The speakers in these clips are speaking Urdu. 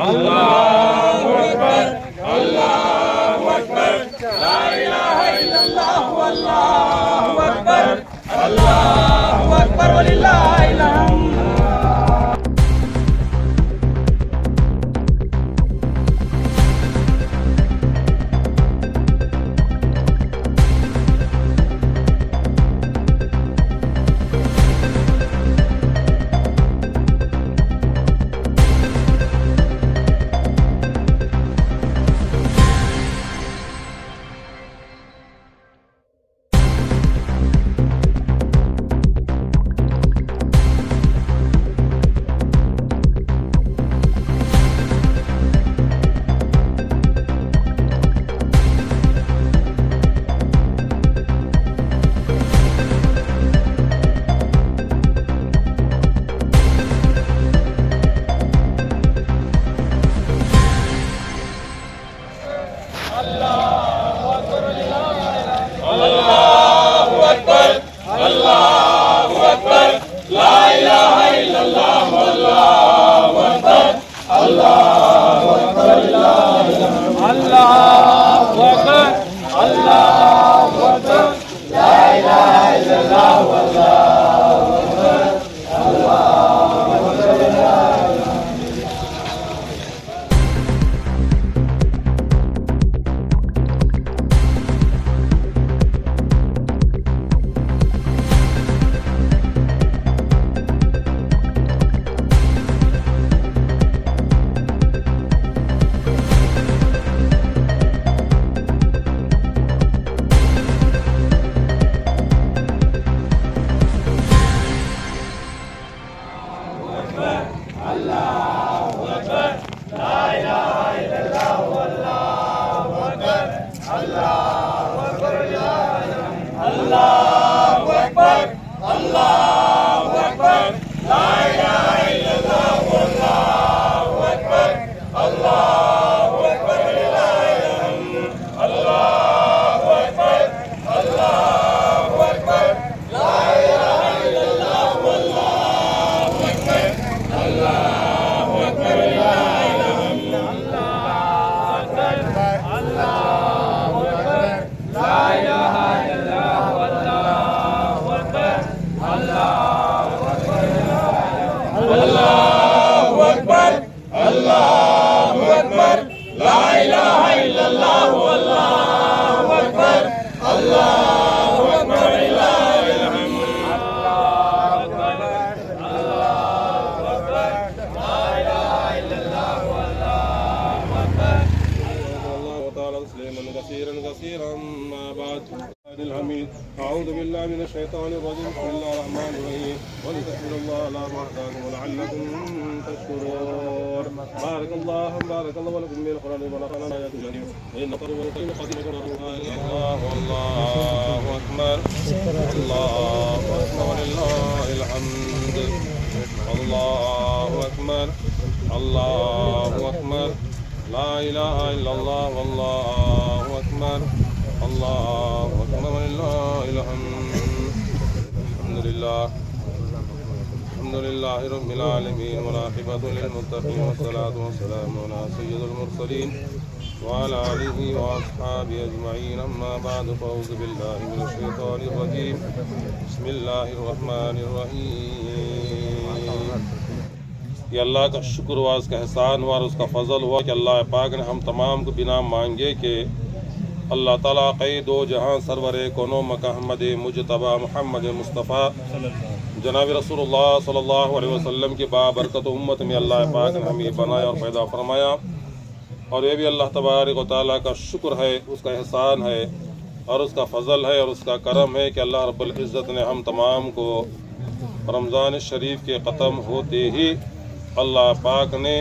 اللہ اکبر اللہ اکبر لا الہ الا اللہ واللہ اکبر اللہ اکبر وللہ الحمد. أعوذ بالله من الشيطان الرجيم بسم الله الرحمن الرحيم ولتكبروا الله على ما هداكم ولعلكم تشكرون بارك الله ولكم بالقرآن ونفعنا آيات الجليل وإن طلب القيم قديم الله والله أكبر الله أكبر ولله الحمد الله أكبر الله أكبر لا إله إلا الله والله أكبر الله أكبر ولله الحمد. الحمد لله رب العالمين والعاقبة للمتقين والصلاة والسلام على سيد المرسلين وعلى آله وأصحابه أجمعين أما بعد فأعوذ بالله من الشيطان الرجيم بسم الله الرحمن الرحيم. یہ اللہ کا شکر ہوا، اس کا احسان ہوا اور اس کا فضل ہوا کہ اللہ پاک نے ہم تمام کو بنا مانگے کہ اللہ تعالیٰ قید دو جہاں سرور کونو مکہ احمد مجتبی محمد مصطفیٰ جناب رسول اللہ صلی اللہ علیہ وسلم کی بابرکت امت میں اللہ پاک نے ہمیں بنایا اور پیدا فرمایا، اور یہ بھی اللہ تبارک و تعالیٰ کا شکر ہے، اس کا احسان ہے اور اس کا فضل ہے اور اس کا کرم ہے کہ اللہ رب العزت نے ہم تمام کو رمضان شریف کے ختم ہوتے ہی اللہ پاک نے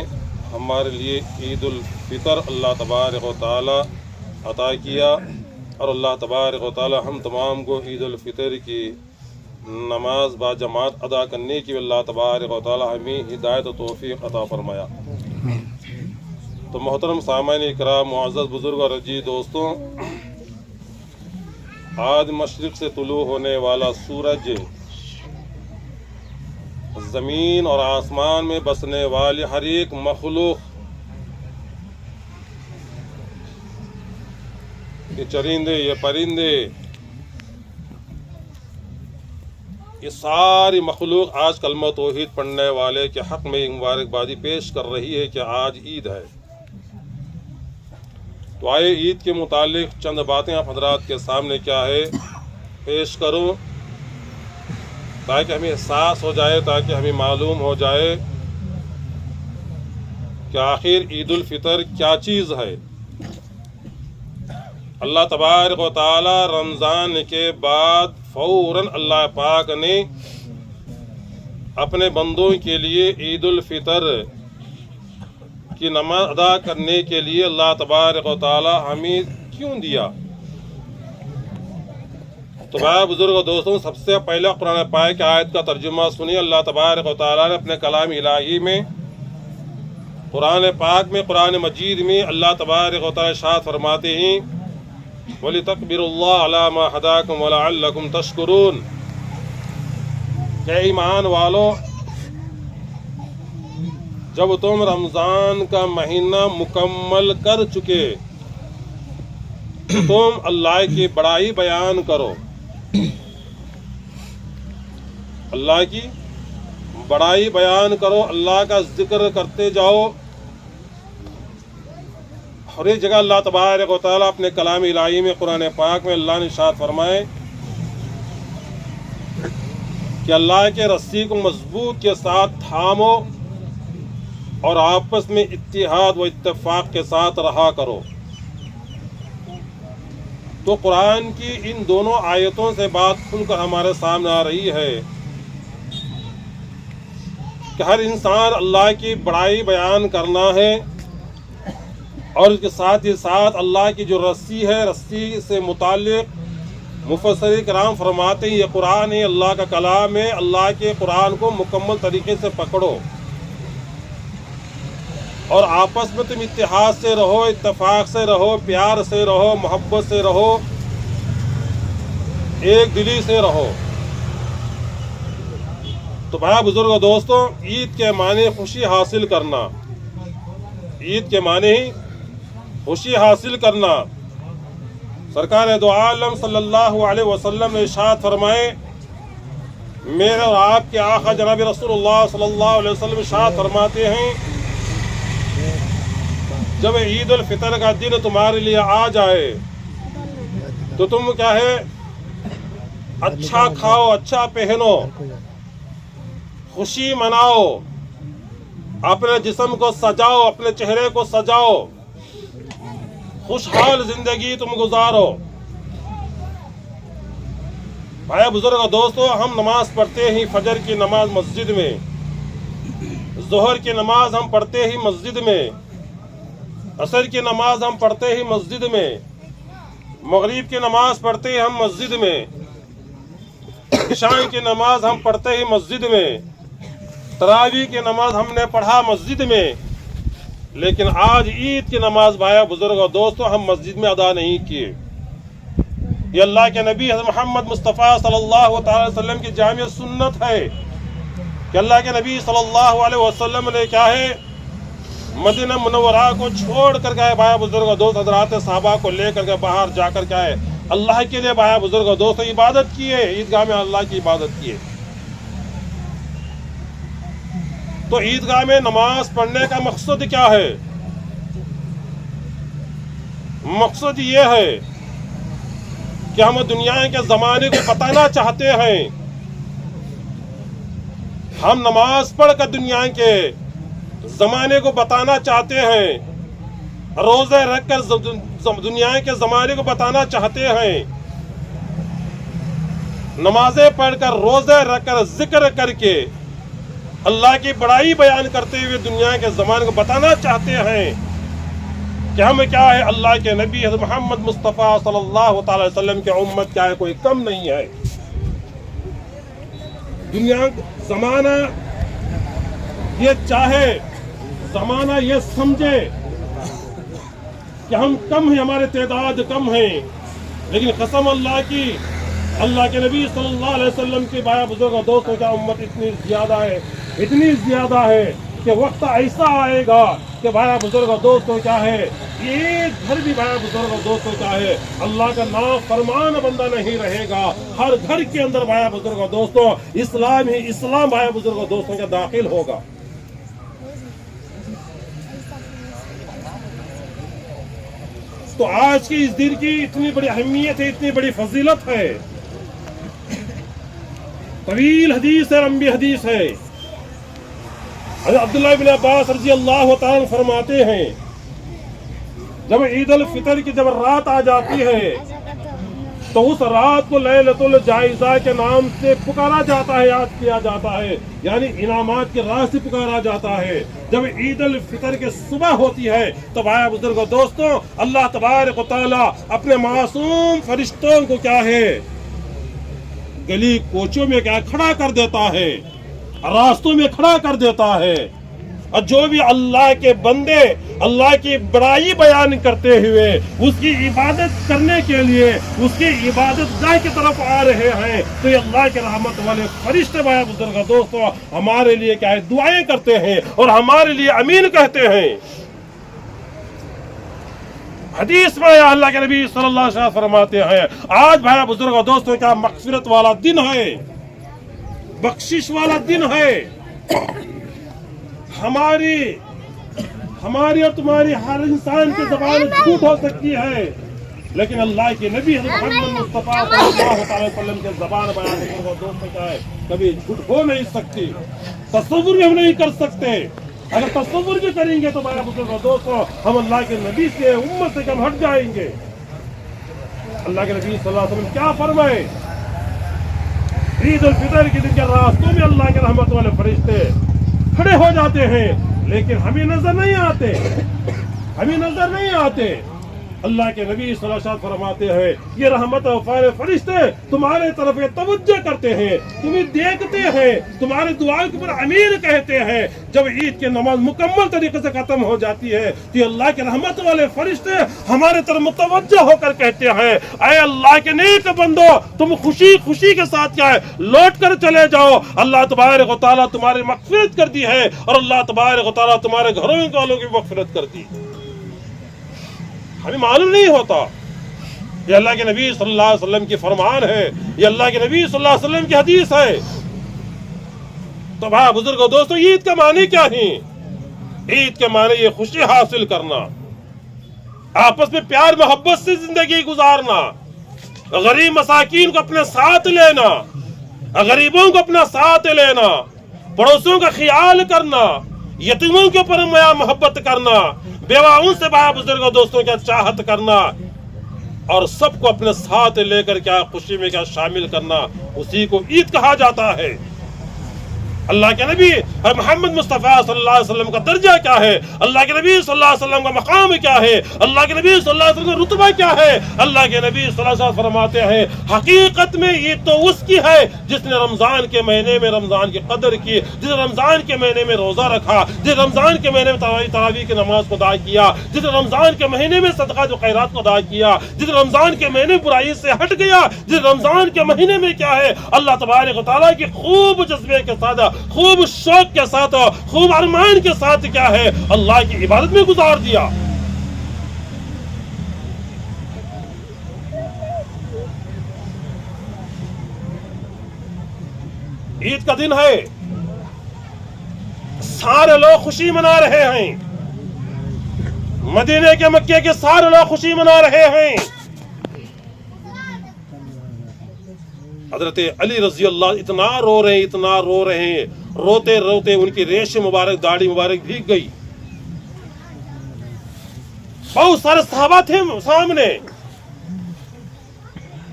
ہمارے لیے عید الفطر اللہ تبارک و تعالیٰ عطا کیا، اور اللہ تبارک و تعالی ہم تمام کو عید الفطر کی نماز با جماعت ادا کرنے کی اللہ تبارک و تعالی ہمیں ہدایت و توفیق عطا فرمایا. تو محترم سامعین اکرام، معزز بزرگ اور عزیز دوستوں، آج مشرق سے طلوع ہونے والا سورج زمین اور آسمان میں بسنے والے ہر ایک مخلوق یہ چرندے، یہ پرندے، یہ ساری مخلوق آج کلمہ توحید پڑھنے والے کے حق میں مبارکبادی پیش کر رہی ہے کہ آج عید ہے۔ تو آئے عید کے متعلق چند باتیں آپ حضرات کے سامنے کیا ہے پیش کروں، تاکہ ہمیں احساس ہو جائے، تاکہ ہمیں معلوم ہو جائے کہ آخر عید الفطر کیا چیز ہے۔ اللہ تبارک و تعالی رمضان کے بعد فوراً اللہ پاک نے اپنے بندوں کے لیے عید الفطر کی نماز ادا کرنے کے لیے اللہ تبارک و تعالی ہمیں کیوں دیا؟ تو بھائی بزرگ دوستوں، سب سے پہلا قرآن پاک کی آیت کا ترجمہ سنیے۔ اللہ تبارک و تعالی نے اپنے کلام الہی میں، قرآن پاک میں، قرآن مجید میں اللہ تبارک و تعالی ارشاد فرماتے ہیں وَلِتَكْبِرُوا اللَّهَ عَلَى مَا هَدَاكُمْ وَلَعَلَّكُمْ تَشْكُرُونَ کہ ایمان والو، جب تم رمضان کا مہینہ مکمل کر چکے تو تم اللہ کی بڑائی بیان کرو، اللہ کی بڑائی بیان کرو، اللہ کا ذکر کرتے جاؤ۔ اور ایک جگہ اللہ تبارک و تعالیٰ اپنے کلام الہی میں، قرآن پاک میں اللہ نے ارشاد فرمائے کہ اللہ کے رسی کو مضبوط کے ساتھ تھامو اور آپس میں اتحاد و اتفاق کے ساتھ رہا کرو۔ تو قرآن کی ان دونوں آیتوں سے بات کھل کر ہمارے سامنے آ رہی ہے کہ ہر انسان اللہ کی بڑائی بیان کرنا ہے، اور اس کے ساتھ ہی ساتھ اللہ کی جو رسی ہے، رسی سے متعلق مفسرین کرام فرماتے ہیں یہ قرآن ہے، اللہ کا کلام ہے، اللہ کے قرآن کو مکمل طریقے سے پکڑو اور آپس میں تم اتحاد سے رہو، اتفاق سے رہو، پیار سے رہو، محبت سے رہو، ایک دلی سے رہو۔ تو بھائی بزرگ دوستوں، عید کے معنی خوشی حاصل کرنا، عید کے معنی خوشی حاصل کرنا۔ سرکار دو عالم صلی اللہ علیہ وسلم نے ارشاد فرمائے، میرے اور آپ کے آقا جناب رسول اللہ صلی اللہ علیہ وسلم ارشاد فرماتے ہیں جب عید الفطر کا دن تمہارے لیے آ جائے تو تم کیا ہے، اچھا کھاؤ، اچھا پہنو، خوشی مناؤ، اپنے جسم کو سجاؤ، اپنے چہرے کو سجاؤ، خوشحال زندگی تم گزارو۔ بھائی بزرگ دوستو، ہم نماز پڑھتے ہی فجر کی نماز مسجد میں، ظہر کی نماز ہم پڑھتے ہی مسجد میں، عصر کی نماز ہم پڑھتے ہی مسجد میں، مغرب کی نماز پڑھتے ہی ہم مسجد میں، عشاء کی نماز ہم پڑھتے ہی مسجد میں، تراویح کی نماز ہم نے پڑھا مسجد میں، لیکن آج عید کی نماز بھائی بزرگ اور دوستوں ہم مسجد میں ادا نہیں کیے۔ یہ اللہ کے نبی حضرت محمد مصطفیٰ صلی اللہ تعالی وسلم کی جامع سنت ہے کہ اللہ کے نبی صلی اللہ علیہ وسلم نے کیا ہے، مدینہ منورہ کو چھوڑ کر گئے بھائی بزرگ اور دوست، حضرات صحابہ کو لے کر کے باہر جا کر کیا ہے، اللہ کے لیے بھائی بزرگ اور دوست عبادت کیے، عیدگاہ میں اللہ کی عبادت کیے۔ تو عیدگاہ میں نماز پڑھنے کا مقصد کیا ہے؟ مقصد یہ ہے کہ ہم دنیا کے زمانے کو بتانا چاہتے ہیں، ہم نماز پڑھ کر دنیا کے زمانے کو بتانا چاہتے ہیں، روزے رکھ کر دنیا کے زمانے کو بتانا چاہتے ہیں، نمازیں پڑھ کر، روزے رکھ کر، ذکر کر کے اللہ کی بڑائی بیان کرتے ہوئے دنیا کے زمانے کو بتانا چاہتے ہیں کہ ہم کیا ہے، اللہ کے نبی حضرت محمد مصطفیٰ صلی اللہ تعالی وسلم کی امت کیا ہے، کوئی کم نہیں ہے۔ دنیا زمانہ یہ چاہے، زمانہ یہ سمجھے کہ ہم کم ہیں، ہمارے تعداد کم ہیں، لیکن قسم اللہ کی، اللہ کے نبی صلی اللہ علیہ وسلم کے بھائی بزرگ دوستوں کا امت اتنی زیادہ ہے، اتنی زیادہ ہے کہ وقت ایسا آئے گا کہ بھائی بزرگ اور دوستوں کیا ہے، ایک گھر بھی بھائی بزرگ اور دوستوں کیا ہے اللہ کا نام فرمان بندہ نہیں رہے گا. ہر گھر کے اندر بھائی بزرگ اور دوستوں اسلام ہی اسلام بھائی بزرگ اور دوستوں کا داخل ہوگا. تو آج کی اس دن کی اتنی بڑی اہمیت ہے، اتنی بڑی فضیلت ہے. طویل حدیث ہے، لمبی حدیث ہے. حضرت عبداللہ بن عباس رضی اللہ تعالیٰ فرماتے ہیں جب عید الفطر کی جب رات آ جاتی ہے تو اس رات کو لیلۃ الجائزہ کے نام سے پکارا جاتا ہے، یاد کیا جاتا ہے، یعنی انعامات کے راز سے پکارا جاتا ہے. جب عید الفطر کے صبح ہوتی ہے تو بھائی بزرگ دوستوں اللہ تبارک و تعالیٰ اپنے معصوم فرشتوں کو کیا ہے گلی کوچوں میں کیا کھڑا کر دیتا ہے، راستوں میں کھڑا کر دیتا ہے. اور جو بھی اللہ کے بندے اللہ کی بڑائی بیان کرتے ہوئے اس کی عبادت کرنے کے لیے اس کی عبادت گاہ کی طرف آ رہے ہیں تو یہ اللہ کے رحمت والے فرشتے بھائی بزرگ دوستوں ہمارے لیے کیا ہے دعائیں کرتے ہیں اور ہمارے لیے امین کہتے ہیں. حدیث میں اللہ کے نبی صلی اللہ علیہ وسلم فرماتے ہیں آج بھائی بزرگ دوستوں کیا مغفرت والا دن ہے، بخشش والا دن ہے. ہماری اور تمہاری ہر انسان کی زبان جھوٹ ہو سکتی ہے لیکن اللہ کے نبی حضرت محمد مصطفیٰ صلی اللہ علیہ وسلم کی زبان بیان کرنے دوستوں کیا ہے کبھی جھوٹ ہو نہیں سکتی. تصور بھی ہم نہیں کر سکتے. اگر تصور بھی کریں گے تو بھائی بزرگ دوستوں ہم اللہ کے نبی سے امت سے کم ہٹ جائیں گے. اللہ کے نبی صلی اللہ علیہ وسلم کیا فرمائے، عید الفطر کے دن کے راستوں میں اللہ کے رحمت والے فرشتے کھڑے ہو جاتے ہیں لیکن ہمیں نظر نہیں آتے. اللہ کے نبی صلی اللہ علیہ وسلم فرماتے ہیں یہ رحمت والے فرشتے تمہارے طرف توجہ کرتے ہیں، تمہیں دیکھتے ہیں، تمہاری دعاؤں کے اوپر امین کہتے ہیں. جب عید کی نماز مکمل طریقے سے ختم ہو جاتی ہے تو اللہ کے رحمت والے فرشتے ہمارے طرف متوجہ ہو کر کہتے ہیں اے اللہ کے نیک بندو تم خوشی کے ساتھ کیا ہے لوٹ کر چلے جاؤ. اللہ تبارک و تعالیٰ تمہاری مغفرت کر دی ہے اور اللہ تبارک و تعالیٰ تمہارے گھروں والوں کی مغفرت کر دی. ہمیں معلوم نہیں ہوتا. یہ اللہ کے نبی صلی اللہ علیہ وسلم کی فرمان ہے، یہ اللہ کے نبی صلی اللہ علیہ وسلم کی حدیث ہے. تو بھائی بزرگوں دوستوں عید کا معنی کیا ہے؟ عید کے معنی یہ خوشی حاصل کرنا، آپس میں پیار محبت سے زندگی گزارنا، غریب مساکین کو اپنے ساتھ لینا، غریبوں کو اپنا ساتھ لینا، پڑوسیوں کا خیال کرنا، یتیموں کے اوپر محبت کرنا، بیواؤں سے بھائی بزرگوں دوستوں کیا چاہت کرنا اور سب کو اپنے ساتھ لے کر کیا خوشی میں کیا شامل کرنا، اسی کو عید کہا جاتا ہے. اللہ کے نبی محمد مصطفیٰ صلی اللہ علیہ وسلم کا درجہ کیا ہے، اللہ کے نبی صلی اللہ علیہ وسلم کا مقام کیا ہے، اللہ کے نبی صلی اللہ علیہ وسلم کا رتبہ کیا ہے. اللہ کے نبی صلی اللہ علیہ وسلم فرماتے ہیں حقیقت میں یہ تو اس کی ہے جس نے رمضان کے مہینے میں رمضان کی قدر کی، جس نے رمضان کے مہینے میں روزہ رکھا، جس رمضان کے مہینے میں تراویح کی نماز کو ادا کیا، جس رمضان کے مہینے میں صدقات و خیرات کو ادا کیا، جس رمضان کے مہینے برائی سے ہٹ گیا، جس رمضان کے مہینے میں کیا ہے اللہ تبارک و تعالیٰ کی خوب جذبے کے ساتھ، خوب شوق کے ساتھ، خوب ارمان کے ساتھ کیا ہے اللہ کی عبادت میں گزار دیا. عید کا دن ہے، سارے لوگ خوشی منا رہے ہیں، مدینے کے مکے کے سارے لوگ خوشی منا رہے ہیں. حضرت علی رضی اللہ اتنا رو رہے ہیں روتے روتے ان کی ریش مبارک داڑھی مبارک بھیگ گئی. بہت سارے صحابہ تھے سامنے.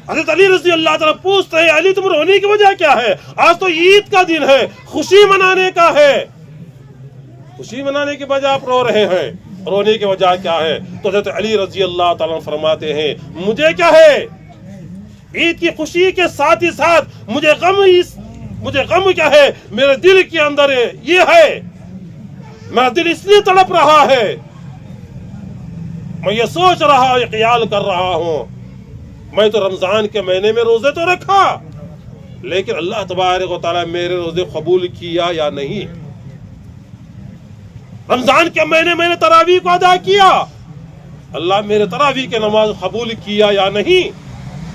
حضرت علی رضی اللہ تعالیٰ پوچھتے ہیں علی تم رونے کی وجہ کیا ہے؟ آج تو عید کا دن ہے، خوشی منانے کا ہے، خوشی منانے کی وجہ آپ رو رہے ہیں، رونے کی وجہ کیا ہے؟ تو حضرت علی رضی اللہ تعالیٰ فرماتے ہیں مجھے کیا ہے عید کی خوشی کے ساتھ ہی ساتھ مجھے غم کیا ہے، میرے دل کے اندر یہ ہے، میرا دل اس لیے تڑپ رہا ہے، میں یہ سوچ رہا یہ خیال کر رہا ہوں میں تو رمضان کے مہینے میں روزے تو رکھا لیکن اللہ تبارک و تعالیٰ میرے روزے قبول کیا یا نہیں. رمضان کے مہینے میں نے تراویح کو ادا کیا، اللہ میرے تراویح کے نماز قبول کیا یا نہیں؟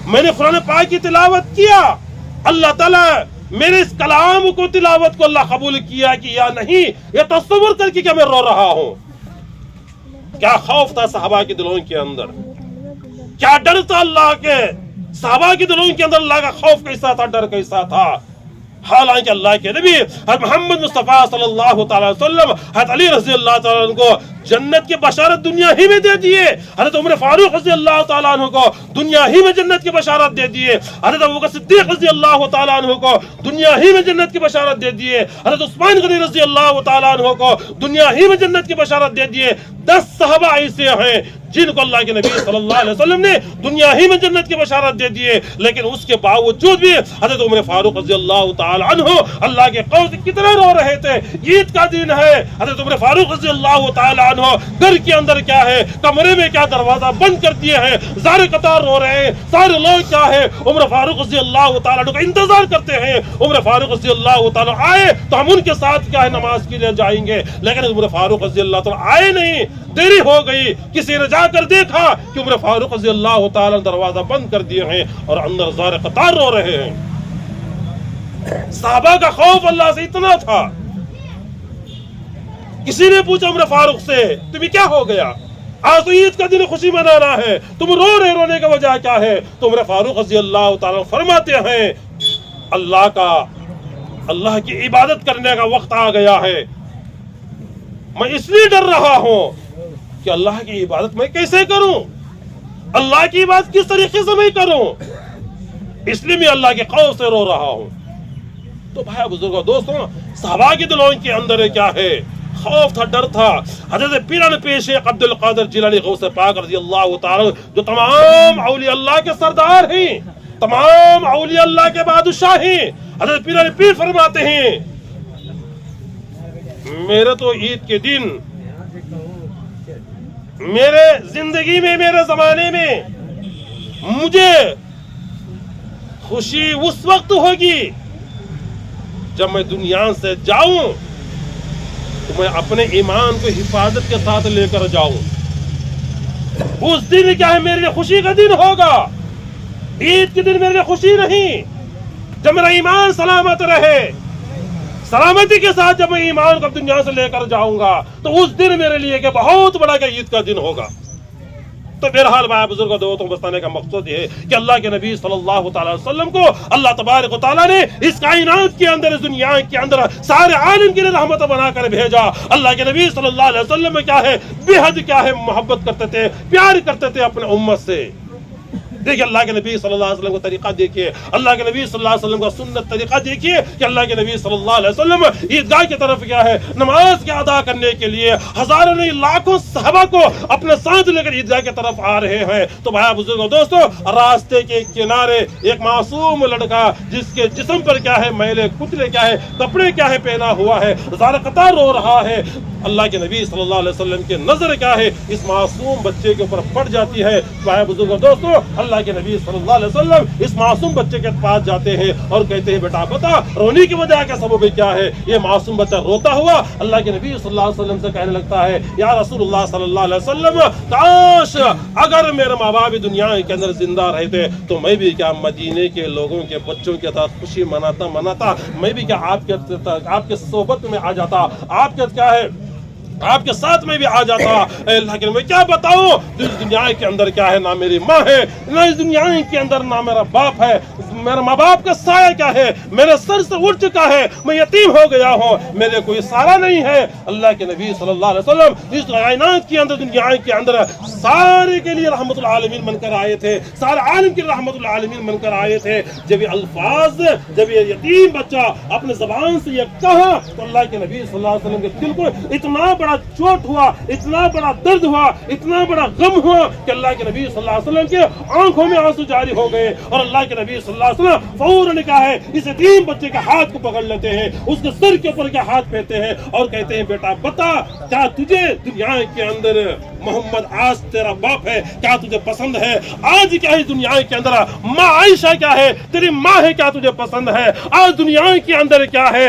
میں نے قرآن پاک کی تلاوت کیا، اللہ تعالیٰ میرے اس کلام کو تلاوت کو اللہ قبول کیا کہ یا نہیں؟ یہ تصور کر کے کیا میں رو رہا ہوں؟ کیا خوف تھا صحابہ کے دلوں کے اندر، کیا ڈر تھا اللہ کے صحابہ کے دلوں کے اندر، اللہ کا خوف کیسا تھا، ڈر کیسا تھا؟ حالانکہ اللہ کے نبی حضرت محمد مصطفیٰ صلی اللہ تعالی وسلم حضرت علی رضی اللہ تعالیٰ عنہ کو جنت کی بشارت دنیا ہی میں دے دیے، حضرت عمر فاروق رضی اللہ تعالیٰ عنہ کو دنیا ہی میں جنت کی بشارت دے دیے، حضرت ابوبکر صدیق رضی اللہ تعالیٰ عنہ کو دنیا ہی میں جنت کی بشارت دے دیے، حضرت عثمان غنی رضی اللہ تعالیٰ عنہ کو دنیا ہی میں جنت کی بشارت دے دیے۔ 10 صحابہ ایسے ہیں جن کو اللہ کے نبی صلی اللہ علیہ وسلم نے دنیا ہی میں جنت کی بشارت دے دیے، لیکن اس کے باوجود بھی حضرت عمر فاروق رضی اللہ تعالی عنہ اللہ کے قول سے کتنا رو رہے تھے۔ عید کا دن ہے، حضرت عمر فاروق رضی اللہ تعالی عنہ گھر کے اندر کیا ہے، کمرے میں کیا دروازہ بند کر دیے ہیں، زار قطار رو رہے ہیں، سارے لوگ کیا ہے عمر فاروق رضی اللہ تعالی عنہ کا انتظار کرتے ہیں، عمر فاروق رضی اللہ تعالی آئے تو ہم ان کے ساتھ کیا ہے نماز کے لیے جائیں گے، لیکن عمر فاروق رضی اللہ تعالی آئے نہیں، دیری ہو گئی، کسی نے جا کر دیکھا کہ عمر فاروق رضی اللہ تعالی دروازہ بند کر دیے ہیں اور اندر زار قطار رو رہے ہیں۔ صحابہ کا خوف اللہ سے اتنا تھا، کسی نے پوچھا عمر فاروق سے تمہیں کیا ہو گیا، آج تو عید کا دن خوشی منانا ہے، تم رو رہے، رونے کا وجہ کیا ہے؟ تو عمر فاروق رضی اللہ تعالی فرماتے ہیں اللہ کی عبادت کرنے کا وقت آ گیا ہے، میں اس لیے ڈر رہا ہوں کہ اللہ کی عبادت میں کیسے کروں، اللہ کی عبادت کس طریقے سے میں کروں، اس لیے میں اللہ کے قول سے رو رہا ہوں۔ تو بھائی بزرگوں دوستوں، صحابہ کے دلوں کے اندر کیا ہے، خوف تھا، ڈر تھا۔ حضرت پیران پیش عبد القادر جیلانی غوث پاک رضی اللہ تعالی جو تمام اولیاء اللہ کے سردار ہیں، تمام اولیاء اللہ کے بادشاہ ہیں، حضرت پیران پیر فرماتے ہیں میرے تو عید کے دن، میرے زندگی میں، میرے زمانے میں مجھے خوشی اس وقت ہوگی جب میں دنیا سے جاؤں تو میں اپنے ایمان کو حفاظت کے ساتھ لے کر جاؤں۔ اس دن کیا ہے میرے لیے خوشی کا دن ہوگا، عید کے دن میرے لیے خوشی نہیں، جب میرا ایمان سلامت رہے، سلامتی کے ساتھ جب میں ایمان کو دنیا سے لے کر جاؤں گا تو اس دن میرے لیے کہ بہت بڑا کہ عید کا دن ہوگا۔ تو بہرحال بھائی بزرگوں دوستوں بتانے کا مقصد یہ ہے کہ اللہ کے نبی صلی اللہ تعالی وسلم کو اللہ تبارک و تعالیٰ نے اس کائنات کے اندر، اس دنیا کے اندر سارے عالم کے لیے رحمت بنا کر بھیجا۔ اللہ کے نبی صلی اللہ علیہ وسلم میں کیا ہے، بے حد کیا ہے محبت کرتے تھے، پیار کرتے تھے اپنے امت سے۔ دیکھیں اللہ کے نبی صلی اللہ علیہ وسلم کا طریقہ دیکھیے، اللہ کے نبی صلی اللہ علیہ وسلم کا سنت طریقہ دیکھیے کہ اللہ کے نبی صلی اللہ علیہ وسلم عیدگاہ کی طرف کیا ہے نماز کے ادا کرنے کے لیے ہزاروں نہیں لاکھوں صحابہ کو اپنے ساتھ لے کر عیدگاہ کی طرف آ رہے ہیں۔ تو بھائی بزرگوں دوستوں، راستے کے کنارے ایک معصوم لڑکا جس کے جسم پر کیا ہے میلے کچلے کیا ہے کپڑے کیا ہے پہنا ہوا ہے، زار قطار رو رہا ہے، اللہ کے نبی صلی اللہ علیہ وسلم کی نظر کیا ہے اس معصوم بچے کے اوپر پڑ جاتی ہے۔ بھائی بزرگوں دوستوں، اللہ کے نبی صلی اللہ علیہ وسلم اس معصوم بچے کے پاس جاتے ہیں اور کہتے ہیں بیٹا بتا رونے کی وجہ کا سبب کیا ہے؟ یہ معصوم بچہ روتا ہوا اللہ کے نبی صلی اللہ علیہ وسلم سے کہنے لگتا ہے یا رسول اللہ صلی اللہ علیہ وسلم، کاش اگر میرے ماں باپ دنیا کے اندر زندہ رہتے تو میں بھی کیا مدینے کے لوگوں کے بچوں کے ساتھ خوشی مناتا، میں بھی کیا آپ کے صحبت میں آ جاتا، آپ کے کیا ہے آپ کے ساتھ میں بھی آ جاتا۔ اللہ کے میں کیا بتاؤں، اس دنیا کے اندر کیا ہے نہ میری ماں ہے، نہ اس دنیا کے اندر نہ میرا باپ ہے، میرا ماں باپ کا سایہ کیا ہے میرے سر سے اڑ چکا ہے، میں یتیم ہو گیا ہوں، میرے کوئی سہارا نہیں ہے۔ اللہ کے نبی صلی اللہ علیہ وسلم اس کائنات کے اندر، دنیا کے اندر سارے کے لیے رحمت العالمین بن کر آئے تھے، سارے عالم کے رحمت العالمین بن کر آئے تھے۔ جب یہ الفاظ، جب یہ یتیم بچہ اپنے زبان سے یہ کہا تو اللہ کے نبی صلی اللہ علیہ وسلم کے دل کو اتنا بڑا چوٹ ہوا، اتنا بڑا درد ہوا، اتنا بڑا غم ہوا کہ اللہ کے نبی صلی اللہ علیہ وسلم کے آنکھوں میں آنسو جاری ہو گئے، اور اللہ کے نبی صلی اللہ علیہ وسلم فوراً کہا ہے اس یتیم بچے کے ہاتھ کو پکڑ لیتے ہیں، اس کے سر کے اوپر کے ہاتھ پھیرتے ہیں اور کہتے ہیں بیٹا بتا کیا تجھے دنیا کے اندر محمد آج تیرا باپ ہے کیا تجھے پسند ہے؟ آج کیا ہے دنیا کے اندر ماں عائشہ کیا ہے تیری ماں ہے کیا تجھے پسند ہے؟ آج دنیا کے اندر کیا ہے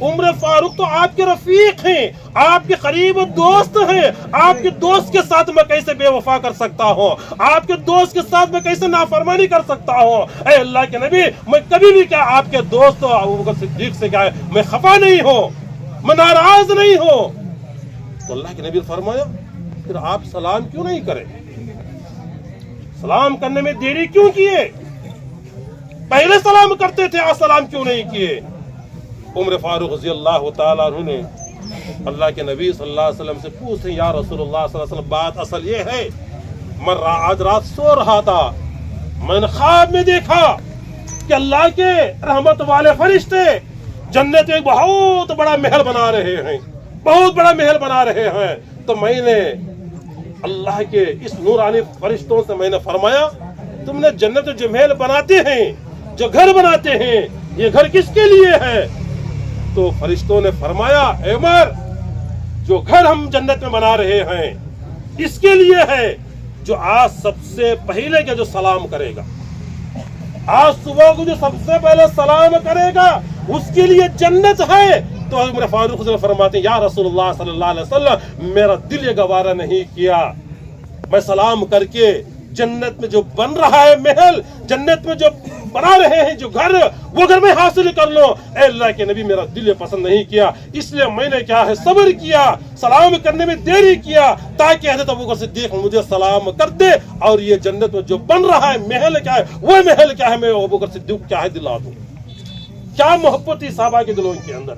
عمر فاروق تو آپ کے رفیق ہیں، آپ کے قریب دوست ہیں، آپ کے دوست کے ساتھ میں کیسے بے وفا کر سکتا ہوں، آپ کے دوست کے ساتھ میں کیسے نافرمانی کر سکتا ہوں؟ اے اللہ کے نبی، میں کبھی بھی کیا آپ کے دوست ابوبکر صدیق سے کیا ہے میں خفا نہیں ہوں، میں ناراض نہیں ہوں۔ تو اللہ کے نبی نے فرمایا پھر آپ سلام کیوں نہیں کریں؟ سلام کرنے میں دیری کیوں کیے؟ پہلے سلام کرتے تھے، آپ سلام کیوں نہیں کیے؟ عمر فاروق رضی اللہ تعالیٰ عنہ نے اللہ کے نبی صلی اللہ علیہ وسلم سے پوچھے، یا رسول اللہ صلی اللہ علیہ وسلم، بات اصل یہ ہے میں آج رات سو رہا تھا، میں نے خواب میں دیکھا کہ اللہ کے رحمت والے فرشتے جنت میں بہت بڑا محل بنا رہے ہیں، بہت بڑا محل بنا رہے ہیں۔ تو میں نے اللہ کے اس نورانی فرشتوں سے میں نے فرمایا، تم نے جنت جو محل بناتے ہیں، جو گھر بناتے ہیں، یہ گھر کس کے لیے ہے؟ تو فرشتوں نے فرمایا، اے عمر، جو گھر ہم جنت میں بنا رہے ہیں اس کے لیے ہے جو آج سب سے پہلے کا جو سلام کرے گا، آج صبح کو جو سب سے پہلے سلام کرے گا اس کے لیے جنت ہے۔ تو عمر فاروق سے فرماتے ہیں، یا رسول اللہ صلی اللہ علیہ وسلم، میرا دل یہ گوارا نہیں کیا، میں سلام کر کے جنت میں جو بن رہا ہے محل، جنت میں جو بنا رہے ہیں جو گھر، وہ گھر میں حاصل کر لو۔ اے اللہ کے نبی، میرا دل یہ پسند نہیں کیا، اس لیے میں نے کیا ہے صبر کیا، سلام کرنے میں دیری کیا، تاکہ حضرت ابوبکر صدیق مجھے سلام کر دے اور یہ جنت میں جو بن رہا ہے محل کیا ہے، وہ محل کیا ہے، میں ابوبکر صدیق کیا ہے دلا دوں۔ کیا محبت تھی صحابہ کے دلوں کے اندر،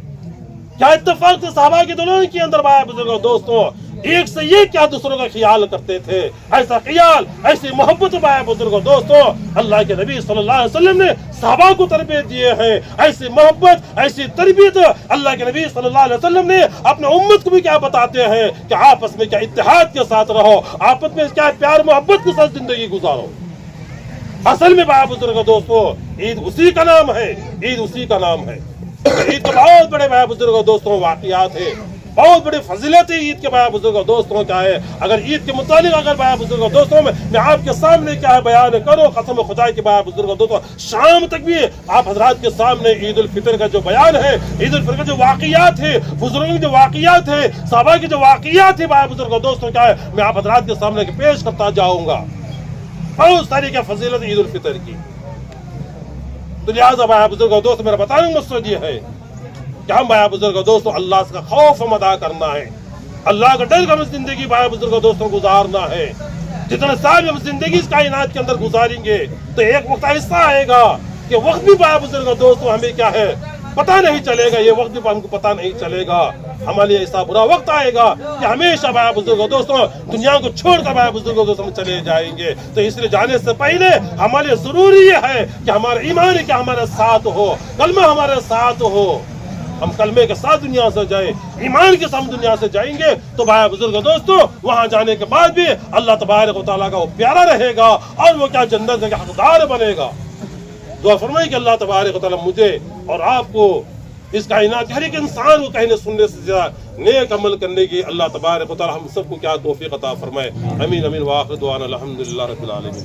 کیا اتفاق تھے صحابہ کے دلوں کے اندر۔ بھائی بزرگوں دوستوں، ایک سے یہ کیا دوسروں کا خیال کرتے تھے، ایسا خیال، ایسی محبت بھائی بزرگوں دوستوں اللہ کے نبی صلی اللہ علیہ وسلم نے صحابہ کو تربیت دیے ہیں۔ ایسی محبت، ایسی تربیت اللہ کے نبی صلی اللہ علیہ وسلم نے اپنے امت کو بھی کیا بتاتے ہیں کہ آپس میں کیا اتحاد کے ساتھ رہو، آپس میں کیا پیار محبت کے ساتھ زندگی گزارو۔ اصل میں بھائی بزرگوں دوستوں عید اسی کا نام ہے، عید اسی کا نام ہے۔ عید کے بہت بڑے بھائی بزرگوں دوستوں واقعات ہیں، بہت بڑی فضیلت ہے عید کے بھائی بزرگوں دوستوں کیا ہے۔ اگر عید کے متعلق اگر بھائی بزرگوں دوستوں میں آپ کے سامنے کیا ہے بیان کرو، قسم خدا کے بھائی بزرگوں دوستوں شام تک بھی آپ حضرات کے سامنے عید الفطر کا جو بیان ہے، عید الفطر کے جو واقعات ہے، بزرگوں کے جو واقعات ہے، صحابہ کے جو واقعات ہے بھائی بزرگوں دوستوں کیا ہے، میں آپ حضرات کے سامنے پیش کرتا جاؤں گا۔ بہت ساری کیا فضیلت عید الفطر کی۔ تو لہٰذا بھائی بزرگوں دوست میرا بتانے کا مقصد یہ ہے کہ ہم بھائی بزرگوں دوستوں اللہ کا خوف ہم ادا کرنا ہے، اللہ کا ڈر ہم زندگی بھائی بزرگوں دوستوں گزارنا ہے۔ جتنے سال ہم زندگی اس کائنات کے اندر گزاریں گے تو ایک وقت ایسا آئے گا کہ وقت بھی بھائی بزرگوں دوستوں ہمیں کیا ہے پتہ نہیں چلے گا، یہ وقت بھی ہم کو پتہ نہیں چلے گا۔ ہمارے لیے ایسا برا وقت آئے گا کہ ہمیشہ بھائی بزرگوں دوستوں دنیا کو چھوڑ کر بھائی بزرگوں دوستوں ہم چلے جائیں گے۔ تو اس لیے جانے سے پہلے ہمارے لیے ضروری یہ ہے کہ ہمارا ایمان کیا ہمارے ساتھ ہو، کلمہ ہمارے ساتھ ہو، ہم کلمے کے ساتھ دنیا سے جائیں، ایمان کے ساتھ دنیا سے جائیں گے تو بھائی بزرگوں دوستوں وہاں جانے کے بعد بھی اللہ تبارک و تعالیٰ کا وہ پیارا رہے گا اور وہ کیا جنت کا حقدار بنے گا۔ دعا فرمائیں کہ اللہ تبارک و تعالیٰ مجھے اور آپ کو اس کائنات ہر ایک انسان کو کہنے سننے سے زیادہ نیک عمل کرنے کی اللہ تبارک و تعالیٰ ہم سب کو کیا توفیق عطا فرمائے۔ امین امین، وآخر دعوانا الحمدللہ رب العالمین۔